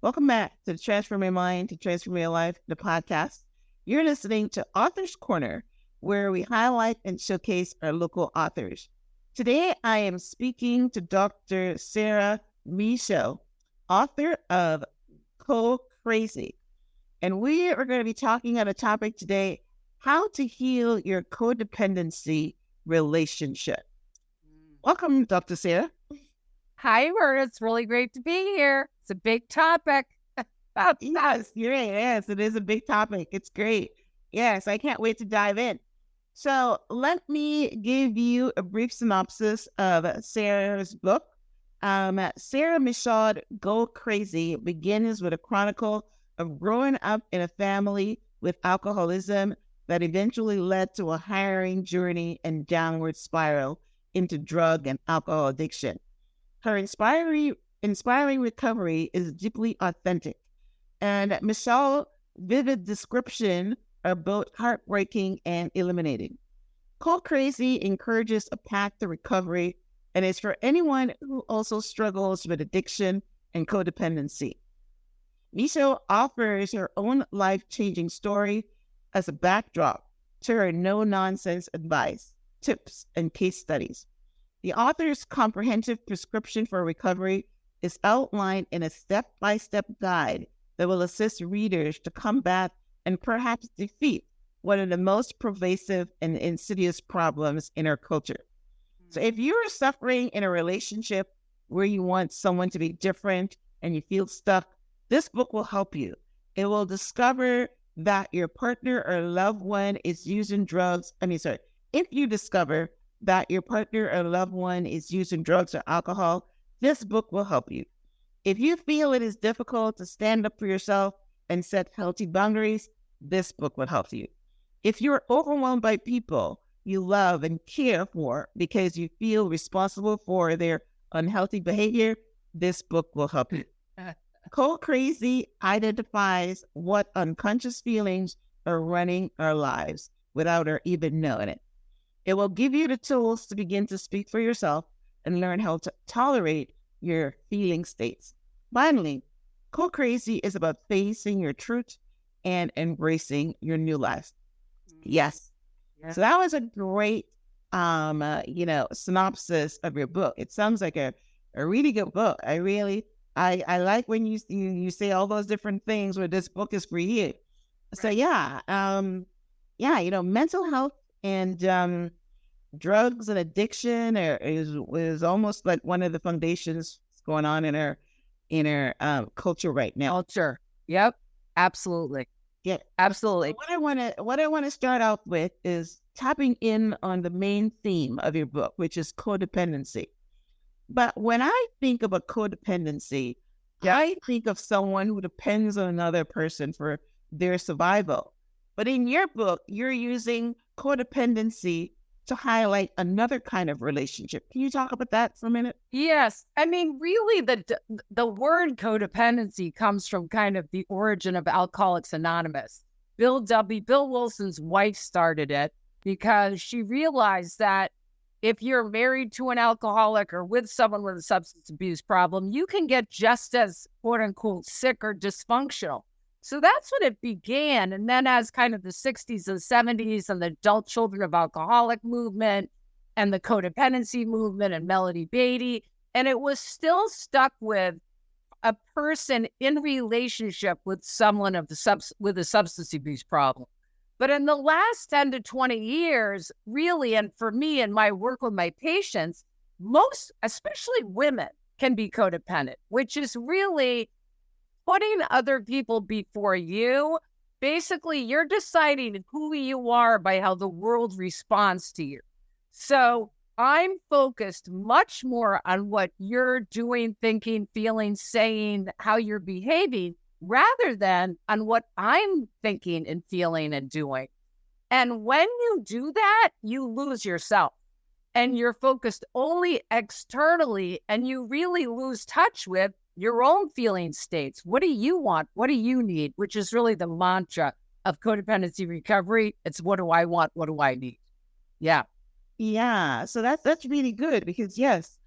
Welcome back to the Transform Your Mind to Transform Your Life, the podcast. You're listening to Author's Corner, where we highlight and showcase our local authors. Today, I am speaking to Dr. Sarah Michaud, author of CoCrazy. And we are going to be talking on a topic today, how to heal your codependency relationship. Welcome, Dr. Sarah. Hi, Myrna. It's really great to be here. It's a big topic. Yes, you're right. Yes, it is a big topic. It's great. Yes, I can't wait to dive in. So let me give you a brief synopsis of Sarah's book. Sarah Michaud, CoCrazy begins with a chronicle of growing up in a family with alcoholism that eventually led to a harrowing journey and downward spiral into drug and alcohol addiction. Her inspiring recovery is deeply authentic, and Michaud's vivid description are both heartbreaking and illuminating. CoCrazy encourages a path to recovery and is for anyone who also struggles with addiction and codependency. Michaud offers her own life-changing story as a backdrop to her no-nonsense advice, tips, and case studies. The author's comprehensive prescription for recovery is outlined in a step-by-step guide that will assist readers to combat and perhaps defeat one of the most pervasive and insidious problems in our culture. So if you're suffering in a relationship where you want someone to be different and you feel stuck, this book will help you. It will discover that your partner or loved one is using drugs. If you discover that your partner or loved one is using drugs or alcohol, this book will help you. If you feel it is difficult to stand up for yourself and set healthy boundaries, this book will help you. If you're overwhelmed by people you love and care for because you feel responsible for their unhealthy behavior, this book will help you. CoCrazy identifies what unconscious feelings are running our lives without our even knowing it. It will give you the tools to begin to speak for yourself and learn how to tolerate your feeling states. Finally, CoCrazy is about facing your truth and embracing your new life. Yes. So that was a great, synopsis of your book. It sounds like a really good book. I like when you say all those different things where this book is for you. Right. So mental health and drugs and addiction is almost like one of the foundations going on in our culture right now. Culture. Yep. Absolutely. Yeah. Absolutely. So what I want to start out with is tapping in on the main theme of your book, which is codependency. But when I think about codependency, I think of someone who depends on another person for their survival. But in your book, you're using codependency to highlight another kind of relationship. Can you talk about that for a minute? Yes. I mean, really, the word codependency comes from kind of the origin of Alcoholics Anonymous. Bill Wilson's wife started it because she realized that if you're married to an alcoholic or with someone with a substance abuse problem, you can get just as, quote unquote, sick or dysfunctional. So that's when it began. And then as kind of the 60s and 70s and the adult children of alcoholic movement and the codependency movement and Melody Beatty, and it was still stuck with a person in relationship with someone with a substance abuse problem. But in the last 10 to 20 years, really, and for me and my work with my patients, most, especially women, can be codependent, which is really putting other people before you. Basically, you're deciding who you are by how the world responds to you. So I'm focused much more on what you're doing, thinking, feeling, saying, how you're behaving, rather than on what I'm thinking and feeling and doing. And when you do that, you lose yourself and you're focused only externally, and you really lose touch with your own feeling states. What do you want? What do you need? Which is really the mantra of codependency recovery. It's what do I want? What do I need? Yeah. Yeah. So that's really good because yes,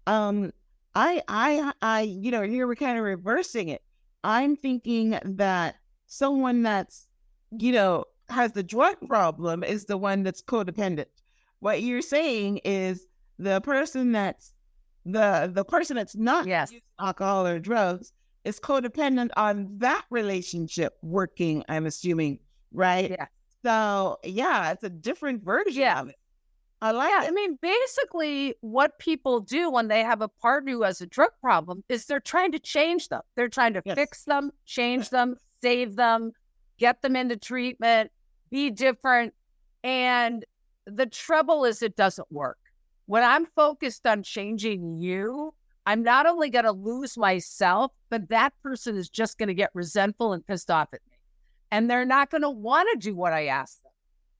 here we're kind of reversing it. I'm thinking that someone that's, has the drug problem is the one that's codependent. What you're saying is the person that's the person that's not using alcohol or drugs is codependent on that relationship working, I'm assuming, right? Yeah. So yeah, it's a different version of it. I like it. I mean, basically what people do when they have a partner who has a drug problem is they're trying to change them. They're trying to fix them, change them, save them, get them into treatment, be different. And the trouble is it doesn't work. When I'm focused on changing you, I'm not only going to lose myself, but that person is just going to get resentful and pissed off at me. And they're not going to want to do what I ask them.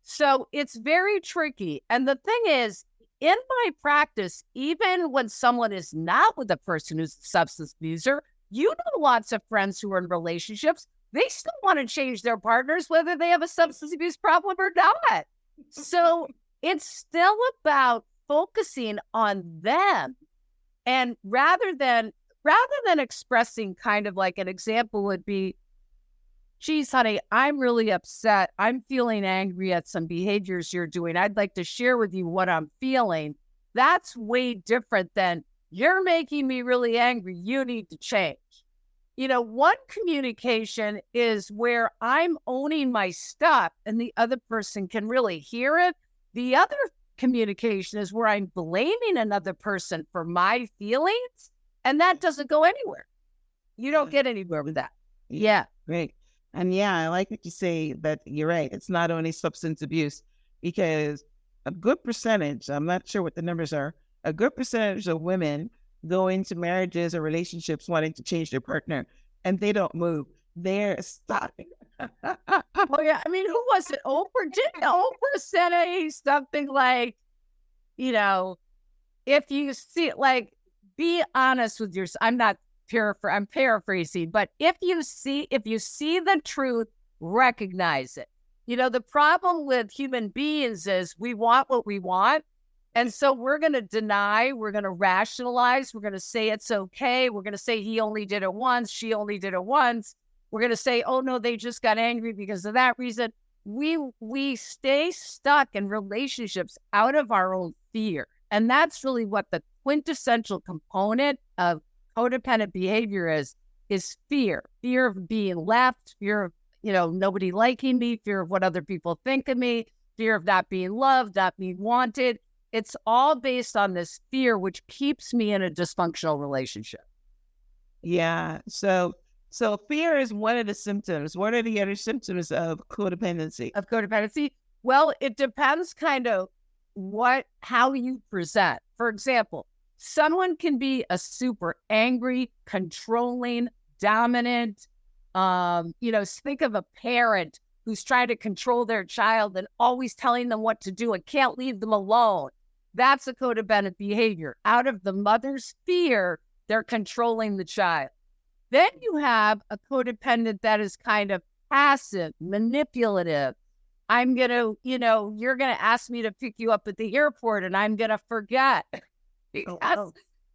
So it's very tricky. And the thing is, in my practice, even when someone is not with a person who's a substance abuser, you know lots of friends who are in relationships, they still want to change their partners, whether they have a substance abuse problem or not. So it's still about focusing on them. And rather than expressing kind of like an example would be, geez, honey, I'm really upset. I'm feeling angry at some behaviors you're doing. I'd like to share with you what I'm feeling. That's way different than you're making me really angry. You need to change. One communication is where I'm owning my stuff and the other person can really hear it. The other communication is where I'm blaming another person for my feelings, and that doesn't go anywhere. You don't get anywhere with that. Yeah. Great. And yeah, I like what you say that you're right. It's not only substance abuse, because a good percentage, I'm not sure what the numbers are, a good percentage of women go into marriages or relationships wanting to change their partner and they don't move. They're stuck. Oh yeah. I mean, who was it? Didn't Oprah say something like, if you see, like, be honest with yourself. I'm paraphrasing, but if you see the truth, recognize it. The problem with human beings is we want what we want. And so we're going to deny, we're going to rationalize, we're going to say it's okay. We're going to say he only did it once, she only did it once. We're going to say, oh no, they just got angry because of that reason. We stay stuck in relationships out of our own fear. And that's really what the quintessential component of codependent behavior is fear of being left, fear of, nobody liking me, fear of what other people think of me, fear of not being loved, not being wanted. It's all based on this fear, which keeps me in a dysfunctional relationship. Yeah. So fear is one of the symptoms. What are the other symptoms of codependency? Well, it depends kind of how you present. For example, someone can be a super angry, controlling, dominant. Think of a parent who's trying to control their child and always telling them what to do and can't leave them alone. That's a codependent behavior. Out of the mother's fear, they're controlling the child. Then you have a codependent that is kind of passive, manipulative. I'm going to, you're going to ask me to pick you up at the airport and I'm going to forget.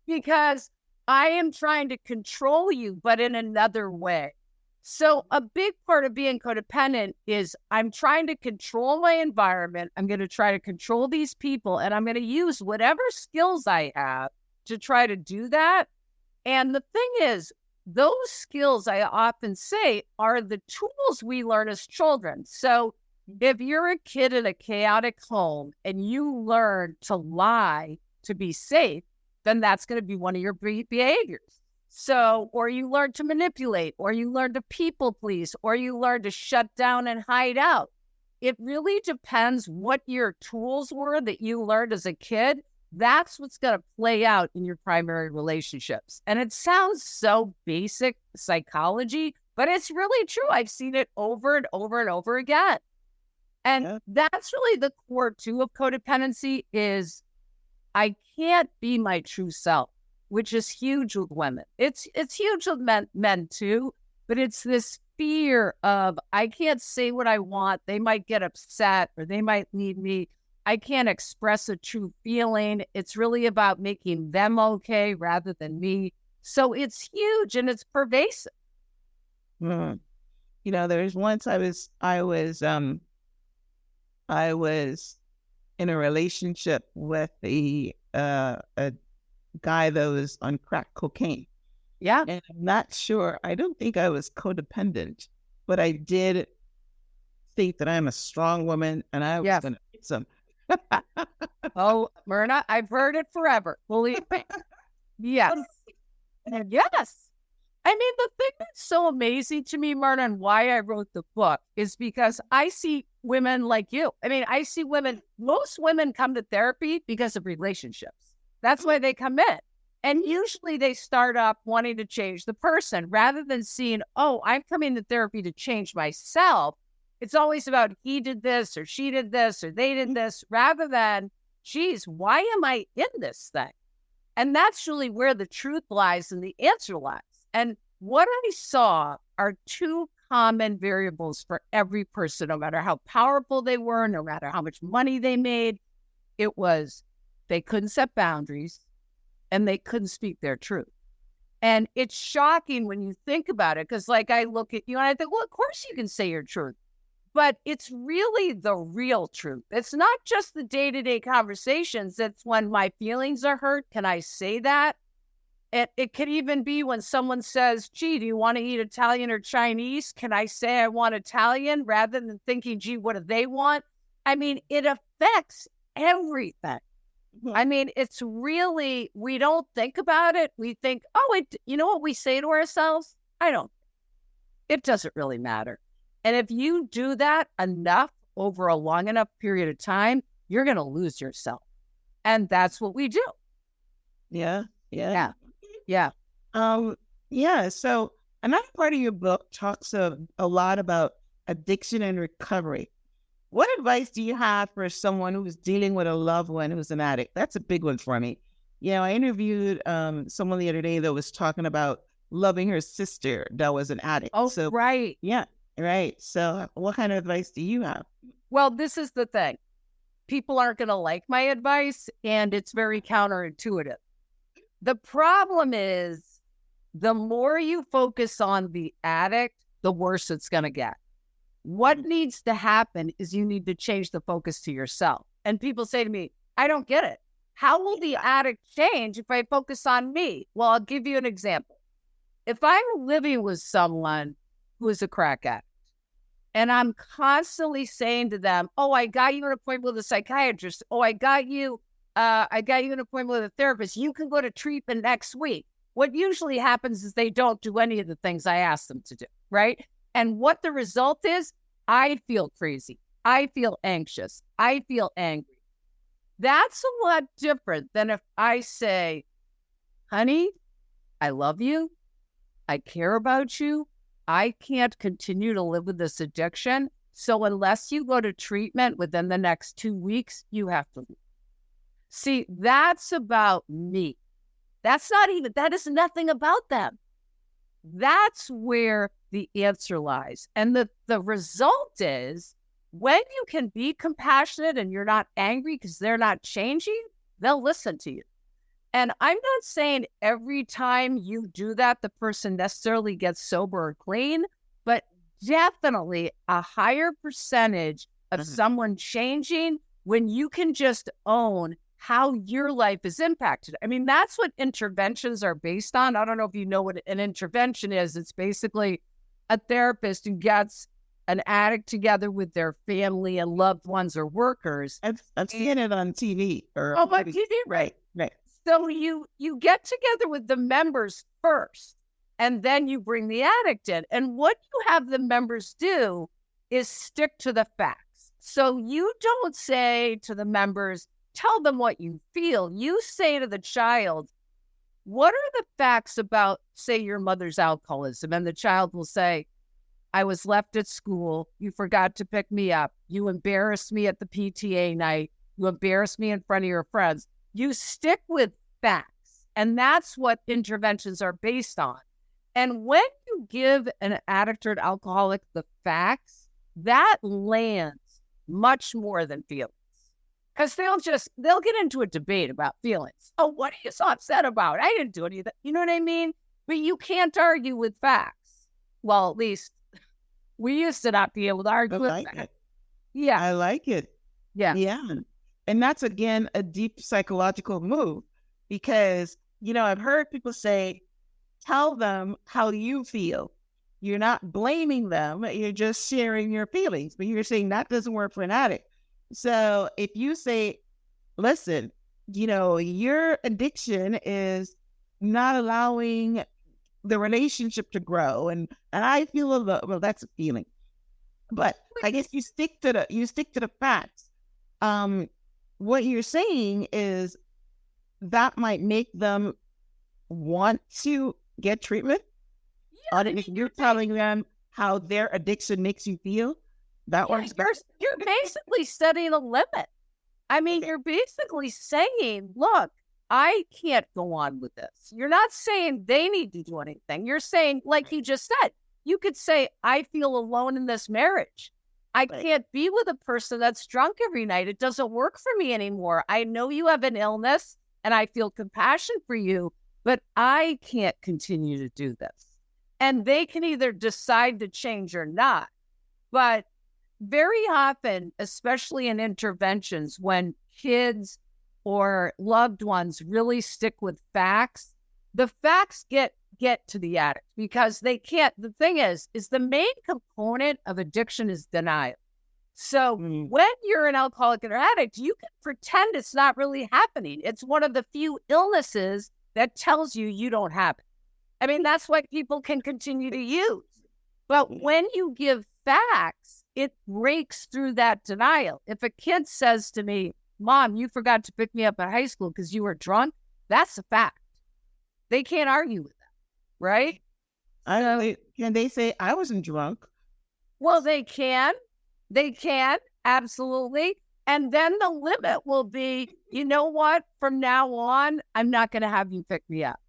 Because I am trying to control you, but in another way. So a big part of being codependent is I'm trying to control my environment. I'm going to try to control these people, and I'm going to use whatever skills I have to try to do that. And the thing is, those skills, I often say, are the tools we learn as children. So if you're a kid in a chaotic home and you learn to lie to be safe, then that's going to be one of your behaviors. So, or you learn to manipulate, or you learn to people please, or you learn to shut down and hide out. It really depends what your tools were that you learned as a kid. That's what's going to play out in your primary relationships. And it sounds so basic psychology, but it's really true. I've seen it over and over and over again. And that's really the core too of codependency is I can't be my true self, which is huge with women. It's huge with men too, but it's this fear of I can't say what I want. They might get upset or they might leave me. I can't express a true feeling. It's really about making them okay rather than me. So it's huge and it's pervasive. Mm. There's once I was in a relationship with a guy that was on crack cocaine. Yeah. And I'm not sure. I don't think I was codependent, but I did think that I'm a strong woman and I was going to get some. Oh, Myrna, I've heard it forever. Believe me. Yes. Yes. I mean, the thing that's so amazing to me, Myrna, and why I wrote the book is because I see women like you. I mean, I see most women come to therapy because of relationships. That's why they come in. And usually they start up wanting to change the person rather than seeing, oh, I'm coming to therapy to change myself. It's always about he did this or she did this or they did this rather than, geez, why am I in this thing? And that's really where the truth lies and the answer lies. And what I saw are two common variables for every person, no matter how powerful they were, no matter how much money they made. It was they couldn't set boundaries and they couldn't speak their truth. And it's shocking when you think about it, because like I look at you and I think, well, of course you can say your truth. But it's really the real truth. It's not just the day-to-day conversations. It's when my feelings are hurt. Can I say that? It could even be when someone says, gee, do you want to eat Italian or Chinese? Can I say I want Italian rather than thinking, gee, what do they want? I mean, it affects everything. I mean, it's really, we don't think about it. We think, oh, you know what we say to ourselves? It doesn't really matter. And if you do that enough over a long enough period of time, you're going to lose yourself. And that's what we do. Yeah. Yeah. So another part of your book talks a lot about addiction and recovery. What advice do you have for someone who's dealing with a loved one who's an addict? That's a big one for me. I interviewed someone the other day that was talking about loving her sister that was an addict. Oh, so, right. Yeah. Right. So what kind of advice do you have? Well, this is the thing. People aren't going to like my advice, and it's very counterintuitive. The problem is the more you focus on the addict, the worse it's going to get. What needs to happen is you need to change the focus to yourself. And people say to me, I don't get it. How will the addict change if I focus on me? Well, I'll give you an example. If I'm living with someone who is a crack addict, and I'm constantly saying to them, oh, I got you an appointment with a psychiatrist. Oh, I got you an appointment with a therapist. You can go to treatment next week. What usually happens is they don't do any of the things I ask them to do, right? And what the result is, I feel crazy. I feel anxious. I feel angry. That's a lot different than if I say, honey, I love you. I care about you. I can't continue to live with this addiction. So unless you go to treatment within the next 2 weeks, you have to leave. See, that's about me. That is nothing about them. That's where the answer lies. And the result is when you can be compassionate and you're not angry because they're not changing, they'll listen to you. And I'm not saying every time you do that, the person necessarily gets sober or clean, but definitely a higher percentage of someone changing when you can just own how your life is impacted. I mean, that's what interventions are based on. I don't know if you know what an intervention is. It's basically a therapist who gets an addict together with their family and loved ones or workers. I've seen it on TV. On TV, right. So you get together with the members first, and then you bring the addict in. And what you have the members do is stick to the facts. So you don't say to the members, tell them what you feel. You say to the child, what are the facts about, say, your mother's alcoholism? And the child will say, I was left at school. You forgot to pick me up. You embarrassed me at the PTA night. You embarrassed me in front of your friends. You stick with facts. And that's what interventions are based on. And when you give an addict or an alcoholic the facts, that lands much more than feelings. Because they'll get into a debate about feelings. Oh, what are you so upset about? I didn't do anything. You know what I mean? But you can't argue with facts. Well, at least we used to not be able to argue with that. Yeah. I like it. Yeah. Yeah. And that's, again, a deep psychological move because, I've heard people say, tell them how you feel. You're not blaming them. You're just sharing your feelings, but you're saying that doesn't work for an addict. So if you say, listen, your addiction is not allowing the relationship to grow. And I feel alone. Well, that's a feeling, but I guess you stick to the facts. What you're saying is that might make them want to get treatment. Yeah, if you're telling them how their addiction makes you feel, that works better. You're basically setting a limit. I mean, you're basically saying, look, I can't go on with this. You're not saying they need to do anything. You're saying, like you just said, you could say, I feel alone in this marriage. I can't be with a person that's drunk every night. It doesn't work for me anymore. I know you have an illness and I feel compassion for you, but I can't continue to do this. And they can either decide to change or not. But very often, especially in interventions, when kids or loved ones really stick with facts, the facts get to the addict because they can't. The thing is the main component of addiction is denial. So when you're an alcoholic or addict, you can pretend it's not really happening. It's one of the few illnesses that tells you don't have it. I mean, that's what people can continue to use. But when you give facts, it breaks through that denial. If a kid says to me, Mom, you forgot to pick me up at high school because you were drunk, that's a fact. They can't argue with that, right? Can they say I wasn't drunk? Well, they can. They can, absolutely. And then the limit will be, you know what? From now on, I'm not going to have you pick me up.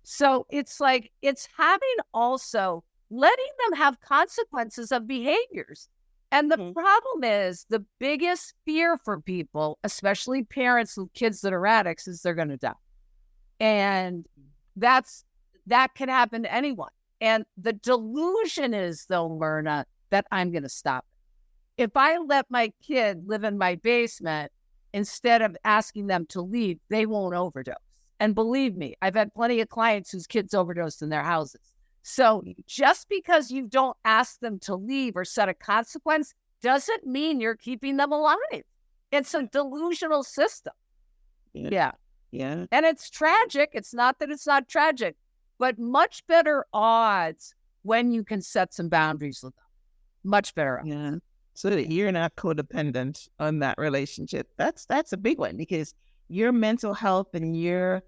So it's like, it's having also letting them have consequences of behaviors. And the problem is the biggest fear for people, especially parents with kids that are addicts, is they're going to die. And that can happen to anyone. And the delusion is, though, Myrna, that I'm going to stop it. If I let my kid live in my basement, instead of asking them to leave, they won't overdose. And believe me, I've had plenty of clients whose kids overdosed in their houses. So just because you don't ask them to leave or set a consequence doesn't mean you're keeping them alive. It's a delusional system. Yeah. And it's tragic. It's not that it's not tragic, but much better odds when you can set some boundaries with them. Much better odds. Yeah. So that you're not codependent on that relationship. That's a big one because your mental health and your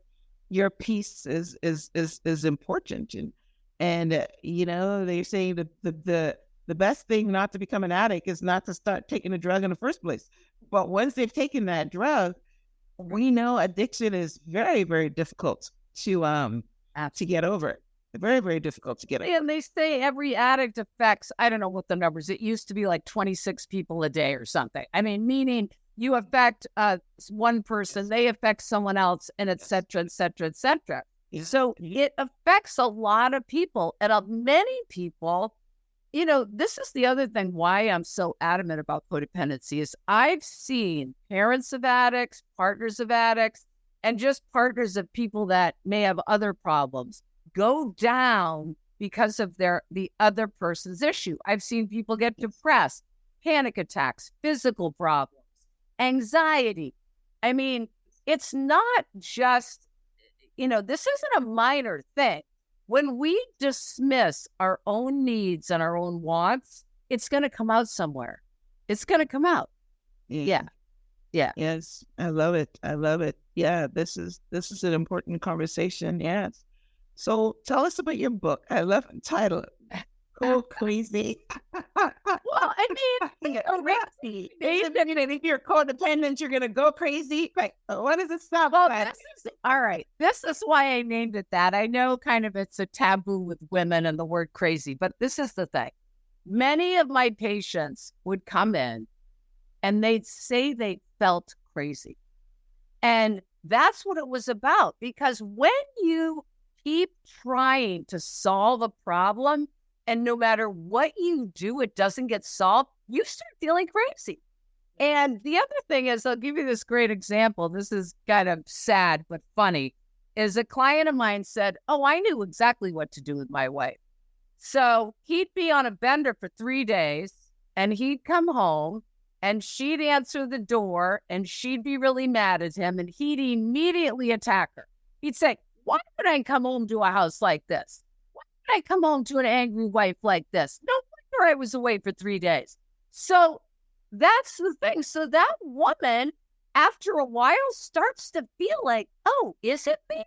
peace is important. And they're saying that the best thing not to become an addict is not to start taking a drug in the first place. But once they've taken that drug, we know addiction is very, very difficult to get over. Very, very difficult to get over. And they say every addict affects, I don't know what the numbers, it used to be like 26 people a day or something. I mean, meaning you affect one person, they affect someone else, and et cetera, et cetera, et cetera. So it affects a lot of people, and of many people, this is the other thing why I'm so adamant about codependency is I've seen parents of addicts, partners of addicts, and just partners of people that may have other problems go down because of the other person's issue. I've seen people get depressed, panic attacks, physical problems, anxiety. I mean, it's not just, this isn't a minor thing. When we dismiss our own needs and our own wants, it's going to come out somewhere. It's going to come out. Yeah. Yes. I love it. Yeah. This is an important conversation. Yes. So tell us about your book. I love the title. CoCrazy. Well, I mean, crazy. If you're codependent, you're going to go crazy. Right. What does it stop? Well, all right. This is why I named it that. I know kind of it's a taboo with women and the word crazy, but this is the thing. Many of my patients would come in and they'd say they felt crazy. And that's what it was about. Because when you keep trying to solve a problem and no matter what you do, it doesn't get solved, you start feeling crazy. And the other thing is, I'll give you this great example. This is kind of sad, but funny, is a client of mine said, oh, I knew exactly what to do with my wife. So he'd be on a bender for 3 days and he'd come home and she'd answer the door and she'd be really mad at him and he'd immediately attack her. He'd say, why would I come home to a house like this? Why would I come home to an angry wife like this? No wonder I was away for 3 days. So that's the thing. So that woman, after a while, starts to feel like, oh, is it me?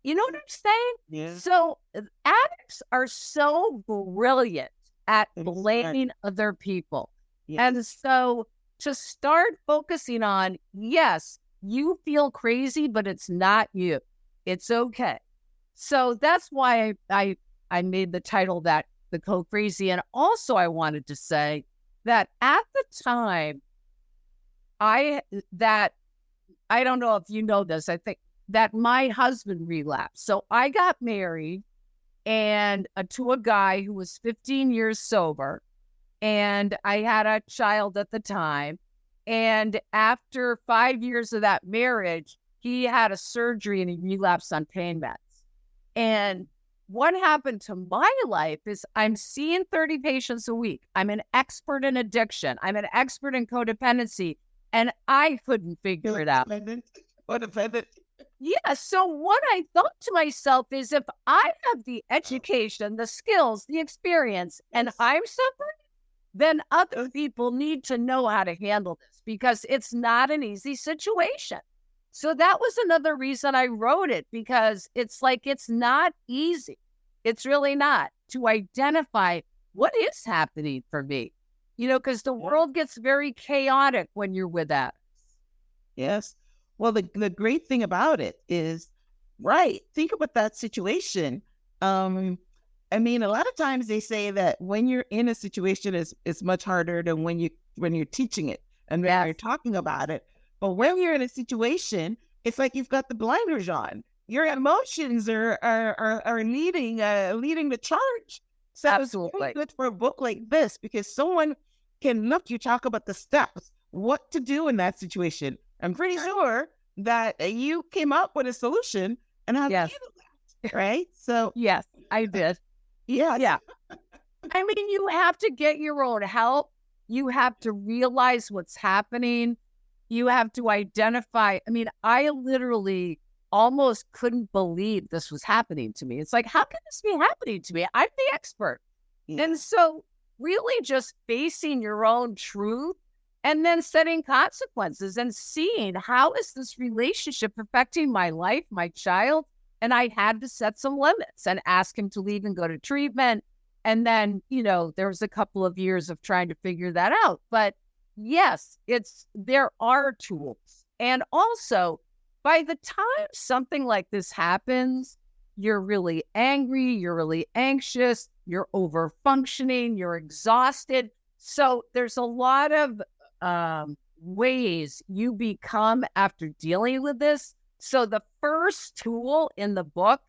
You know what I'm saying? Yeah. So addicts are so brilliant at blaming other people. Yes. And so to start focusing on, yes, you feel crazy, but it's not you. It's okay. So that's why I made the title that the CoCrazy. And also I wanted to say that at the time, I don't know if you know this, I think that my husband relapsed. So I got married and to a guy who was 15 years sober. And I had a child at the time. And after 5 years of that marriage, he had a surgery and he relapsed on pain meds. And what happened to my life is I'm seeing 30 patients a week. I'm an expert in addiction. I'm an expert in codependency. And I couldn't figure it out. Codependent. Yeah. So what I thought to myself is if I have the education, the skills, the experience, and I'm suffering, then other people need to know how to handle this because it's not an easy situation. So that was another reason I wrote it, because it's like, it's not easy. It's really not to identify what is happening for me, because the world gets very chaotic when you're with that. Yes. Well, the great thing about it is, right, think about that situation. I mean, a lot of times they say that when you're in a situation, it's much harder than when you're teaching it and when you're talking about it. But when you're in a situation, it's like you've got the blinders on. Your emotions are leading the charge. So Absolutely. It's really good for a book like this because someone can look. You talk about the steps, what to do in that situation. I'm pretty sure that you came up with a solution and how to handle that, right? So yes, I did. Yeah. I mean, you have to get your own help. You have to realize what's happening. You have to identify. I mean, I literally almost couldn't believe this was happening to me. It's like, how can this be happening to me? I'm the expert. Yeah. And so really just facing your own truth and then setting consequences and seeing how is this relationship affecting my life, my child. And I had to set some limits and ask him to leave and go to treatment. And then, there was a couple of years of trying to figure that out. But yes, there are tools. And also, by the time something like this happens, you're really angry, you're really anxious, you're over functioning, you're exhausted. So there's a lot of ways you become after dealing with this. So the first tool in the book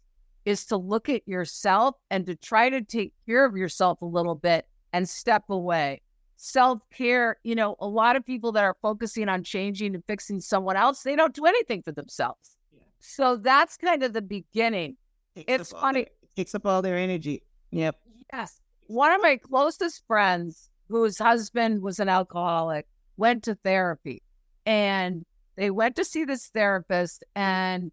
is to look at yourself and to try to take care of yourself a little bit and step away. Self-care, a lot of people that are focusing on changing and fixing someone else, they don't do anything for themselves. Yeah. So that's kind of the beginning. It's funny. It takes up all their energy. Yep. Yes. One of my closest friends, whose husband was an alcoholic, went to therapy. And they went to see this therapist, and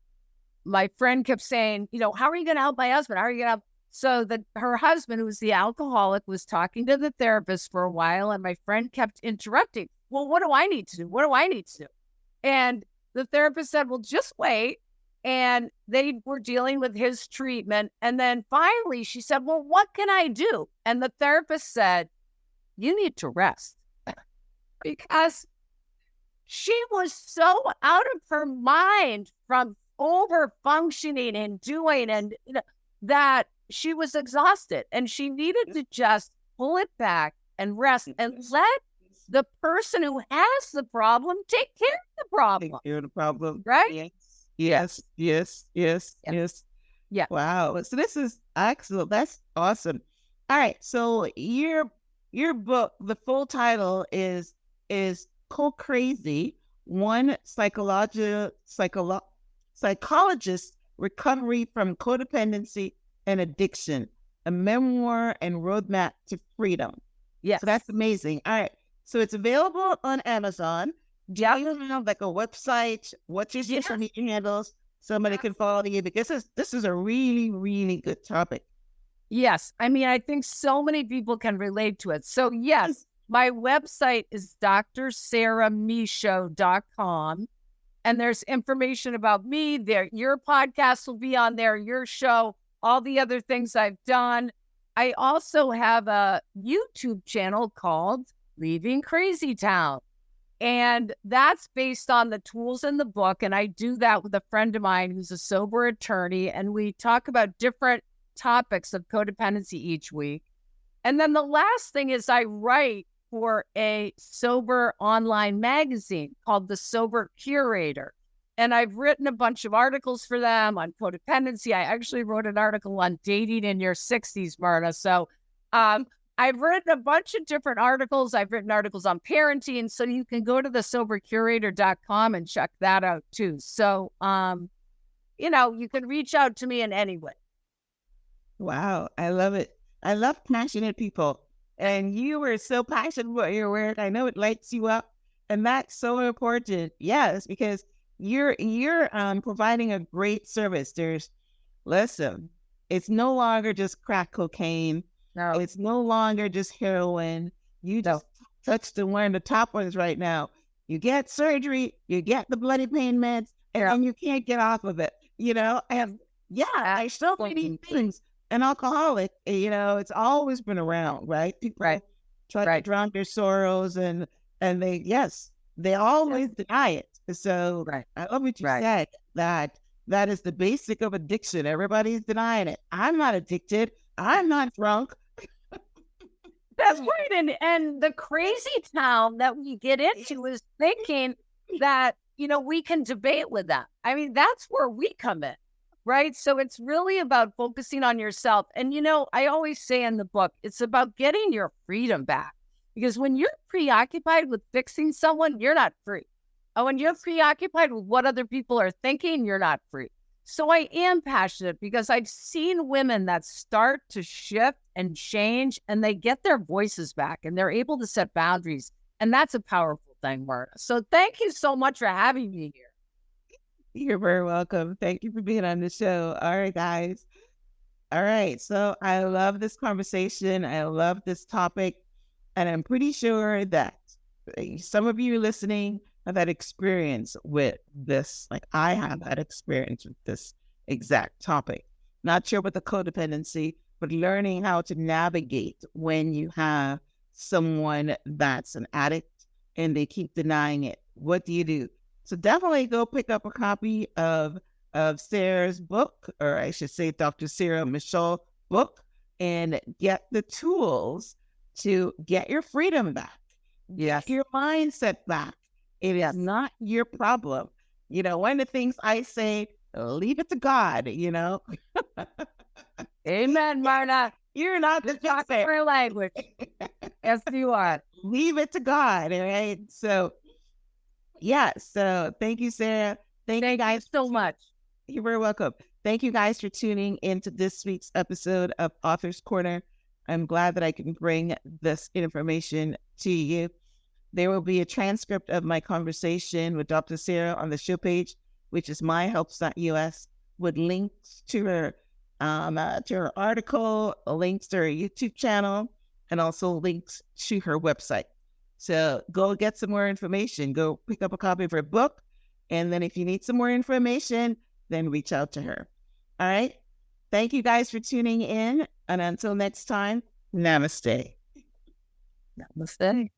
my friend kept saying, how are you going to help my husband? How are you going to help? So her husband, who was the alcoholic, was talking to the therapist for a while, and my friend kept interrupting. Well, what do I need to do? What do I need to do? And the therapist said, well, just wait. And they were dealing with his treatment. And then finally she said, well, what can I do? And the therapist said, you need to rest. Because she was so out of her mind from over functioning and doing, and that she was exhausted, and she needed to just pull it back and rest and let the person who has the problem take care of the problem. Take care of the problem, right? Yes. Yeah. Wow. So this is excellent. That's awesome. All right. So your book, the full title is CoCrazy, one psychologist recovery from codependency and addiction, a memoir and roadmap to freedom. Yes. So that's amazing. All right. So it's available on Amazon. Do you have like a website? What's your social media handles? Somebody can follow you, because this is a really, really good topic. Yes. I mean, I think so many people can relate to it. So yes, my website is drsarahmichaud.com. And there's information about me there. Your podcast will be on there, your show, all the other things I've done. I also have a YouTube channel called Leaving Crazy Town. And that's based on the tools in the book. And I do that with a friend of mine who's a sober attorney. And we talk about different topics of codependency each week. And then the last thing is I write for a sober online magazine called The Sober Curator. And I've written a bunch of articles for them on codependency. I actually wrote an article on dating in your 60s, Myrna. So I've written a bunch of different articles. I've written articles on parenting. So you can go to thesobercurator.com and check that out too. So, you can reach out to me in any way. Wow. I love it. I love passionate people. And you were so passionate about your work. I know it lights you up. And that's so important. Yes, because you're providing a great service. Listen, it's no longer just crack cocaine. No. It's no longer just heroin. You just touched one of the top ones right now. You get surgery, you get the bloody pain meds, and you can't get off of it, And there's so many things. An alcoholic, it's always been around, right? People try to drown their sorrows, and they always deny it. So I love what you said, that is the basic of addiction. Everybody's denying it. I'm not addicted. I'm not drunk. That's right. And the crazy town that we get into is thinking that, we can debate with that. I mean, that's where we come in. Right. So it's really about focusing on yourself. And, I always say in the book, it's about getting your freedom back, because when you're preoccupied with fixing someone, you're not free. And when you're preoccupied with what other people are thinking, you're not free. So I am passionate because I've seen women that start to shift and change, and they get their voices back and they're able to set boundaries. And that's a powerful thing, Myrna. So thank you so much for having me here. You're very welcome. Thank you for being on the show. All right, guys. All right. So I love this conversation. I love this topic. And I'm pretty sure that some of you listening have had experience with this. Like I have had experience with this exact topic. Not sure about the codependency, but learning how to navigate when you have someone that's an addict and they keep denying it. What do you do? So definitely go pick up a copy of Sarah's book, or I should say Dr. Sarah Michaud's book, and get the tools to get your freedom back. Yes. Get your mindset back. It is not your problem. One of the things I say, leave it to God, Amen, Myrna. You're not the doctor language. Yes, you are. Leave it to God, all right? So thank you, Sarah. Thank you guys so much. You're very welcome. Thank you guys for tuning into this week's episode of Author's Corner. I'm glad that I can bring this information to you. There will be a transcript of my conversation with Dr. Sarah on the show page, which is myhelps.us, with links to her article, links to her YouTube channel, and also links to her website. So go get some more information. Go pick up a copy of her book. And then if you need some more information, then reach out to her. All right. Thank you guys for tuning in. And until next time, namaste. Namaste.